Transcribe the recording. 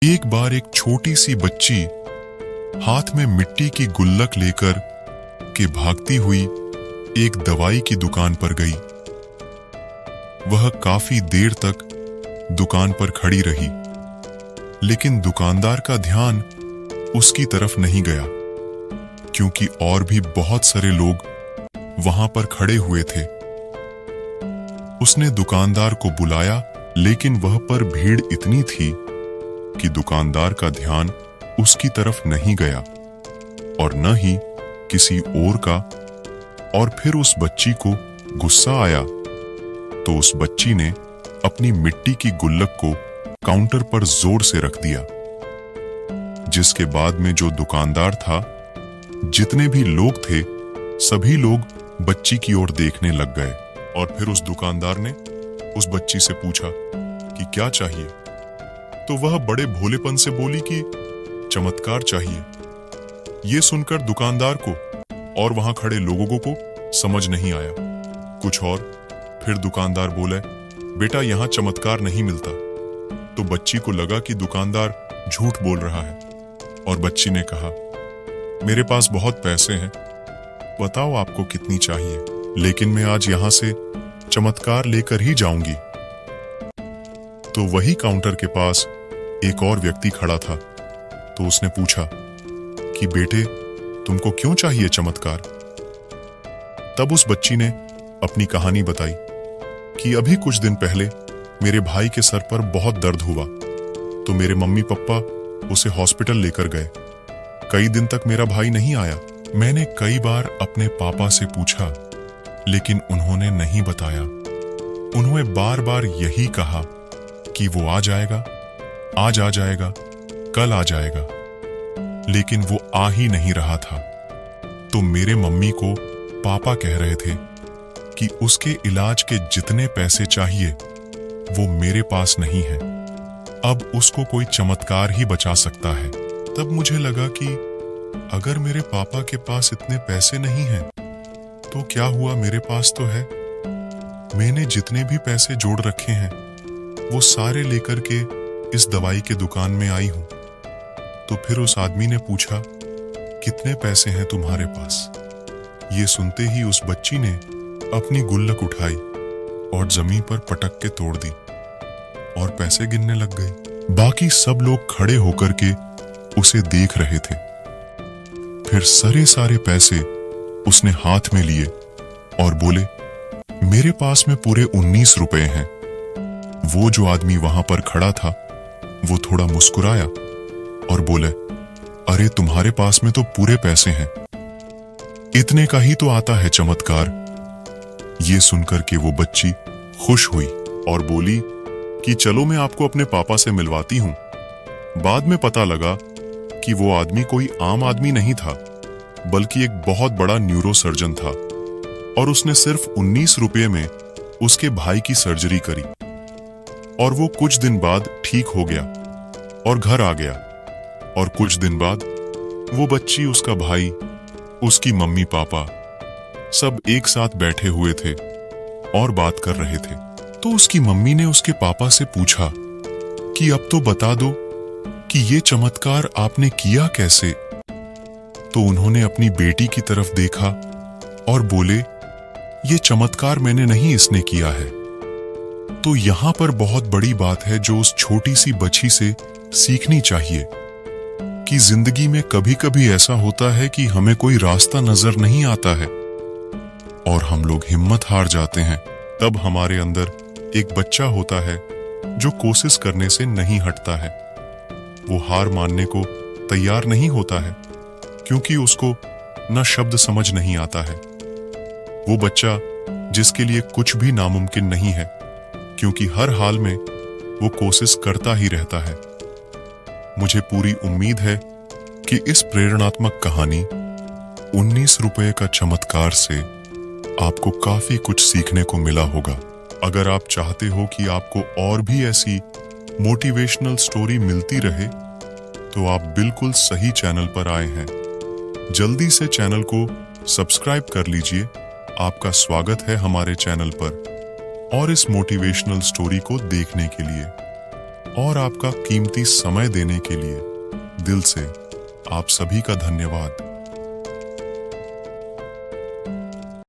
एक बार एक छोटी सी बच्ची हाथ में मिट्टी की गुल्लक लेकर के भागती हुई एक दवाई की दुकान पर गई। वह काफी देर तक दुकान पर खड़ी रही, लेकिन दुकानदार का ध्यान उसकी तरफ नहीं गया, क्योंकि और भी बहुत सारे लोग वहां पर खड़े हुए थे। उसने दुकानदार को बुलाया, लेकिन वह पर भीड़ इतनी थी कि दुकानदार का ध्यान उसकी तरफ नहीं गया और न ही किसी और का। और फिर उस बच्ची को गुस्सा आया, तो उस बच्ची ने अपनी मिट्टी की गुल्लक को काउंटर पर जोर से रख दिया, जिसके बाद में जो दुकानदार था, जितने भी लोग थे, सभी लोग बच्ची की ओर देखने लग गए। और फिर उस दुकानदार ने उस बच्ची से पूछा कि क्या चाहिए, तो वह बड़े भोलेपन से बोली कि चमत्कार चाहिए। ये सुनकर दुकानदार को और वहां खड़े लोगों को समझ नहीं आया कुछ और। फिर दुकानदार बोले, बेटा यहां चमत्कार नहीं मिलता। तो बच्ची को लगा कि दुकानदार झूठ बोल रहा है, और बच्ची ने कहा, मेरे पास बहुत पैसे हैं, बताओ आपको कितनी चाहिए, लेकिन मैं आज यहां से चमत्कार लेकर ही जाऊंगी। तो वही काउंटर के पास एक और व्यक्ति खड़ा था, तो उसने पूछा कि बेटे तुमको क्यों चाहिए चमत्कार। तब उस बच्ची ने अपनी कहानी बताई कि अभी कुछ दिन पहले मेरे भाई के सर पर बहुत दर्द हुआ, तो मेरे मम्मी पापा उसे हॉस्पिटल लेकर गए। कई दिन तक मेरा भाई नहीं आया। मैंने कई बार अपने पापा से पूछा, लेकिन उन्होंने नहीं बताया। उन्होंने बार बार यही कहा कि वो आ जाएगा, आज आ जाएगा, कल आ जाएगा, लेकिन वो आ ही नहीं रहा था। तो मेरे मम्मी को पापा कह रहे थे कि उसके इलाज के जितने पैसे चाहिए वो मेरे पास नहीं है, अब उसको कोई चमत्कार ही बचा सकता है। तब मुझे लगा कि अगर मेरे पापा के पास इतने पैसे नहीं हैं, तो क्या हुआ, मेरे पास तो है। मैंने जितने भी पैसे जोड़ रखे हैं वो सारे लेकर के इस दवाई के दुकान में आई हूं। तो फिर उस आदमी ने पूछा, कितने पैसे हैं तुम्हारे पास। ये सुनते ही उस बच्ची ने अपनी गुल्लक उठाई और जमीन पर पटक के तोड़ दी और पैसे गिनने लग गई। बाकी सब लोग खड़े होकर के उसे देख रहे थे। फिर सारे पैसे उसने हाथ में लिए और बोले, मेरे पास में पूरे 19 रुपए हैं। वो जो आदमी वहां पर खड़ा था वो थोड़ा मुस्कुराया और बोले, अरे तुम्हारे पास में तो पूरे पैसे हैं, इतने का ही तो आता है चमत्कार। ये सुनकर के वो बच्ची खुश हुई और बोली कि चलो मैं आपको अपने पापा से मिलवाती हूं। बाद में पता लगा कि वो आदमी कोई आम आदमी नहीं था, बल्कि एक बहुत बड़ा न्यूरो सर्जन था, और उसने सिर्फ 19 रुपये में उसके भाई की सर्जरी करी। और वो कुछ दिन बाद ठीक हो गया और घर आ गया। और कुछ दिन बाद वो बच्ची, उसका भाई, उसकी मम्मी पापा सब एक साथ बैठे हुए थे और बात कर रहे थे। तो उसकी मम्मी ने उसके पापा से पूछा कि अब तो बता दो कि ये चमत्कार आपने किया कैसे। तो उन्होंने अपनी बेटी की तरफ देखा और बोले, ये चमत्कार मैंने नहीं, इसने किया है। तो यहां पर बहुत बड़ी बात है जो उस छोटी सी बच्ची से सीखनी चाहिए कि जिंदगी में कभी कभी ऐसा होता है कि हमें कोई रास्ता नजर नहीं आता है और हम लोग हिम्मत हार जाते हैं। तब हमारे अंदर एक बच्चा होता है जो कोशिश करने से नहीं हटता है। वो हार मानने को तैयार नहीं होता है, क्योंकि उसको न शब्द समझ नहीं आता है। वो बच्चा जिसके लिए कुछ भी नामुमकिन नहीं है, क्योंकि हर हाल में वो कोशिश करता ही रहता है। मुझे पूरी उम्मीद है कि इस प्रेरणात्मक कहानी 19 रुपए का चमत्कार से आपको काफी कुछ सीखने को मिला होगा। अगर आप चाहते हो कि आपको और भी ऐसी मोटिवेशनल स्टोरी मिलती रहे, तो आप बिल्कुल सही चैनल पर आए हैं। जल्दी से चैनल को सब्सक्राइब कर लीजिए। आपका स्वागत है हमारे चैनल पर और इस मोटिवेशनल स्टोरी को देखने के लिए। और आपका कीमती समय देने के लिए दिल से आप सभी का धन्यवाद।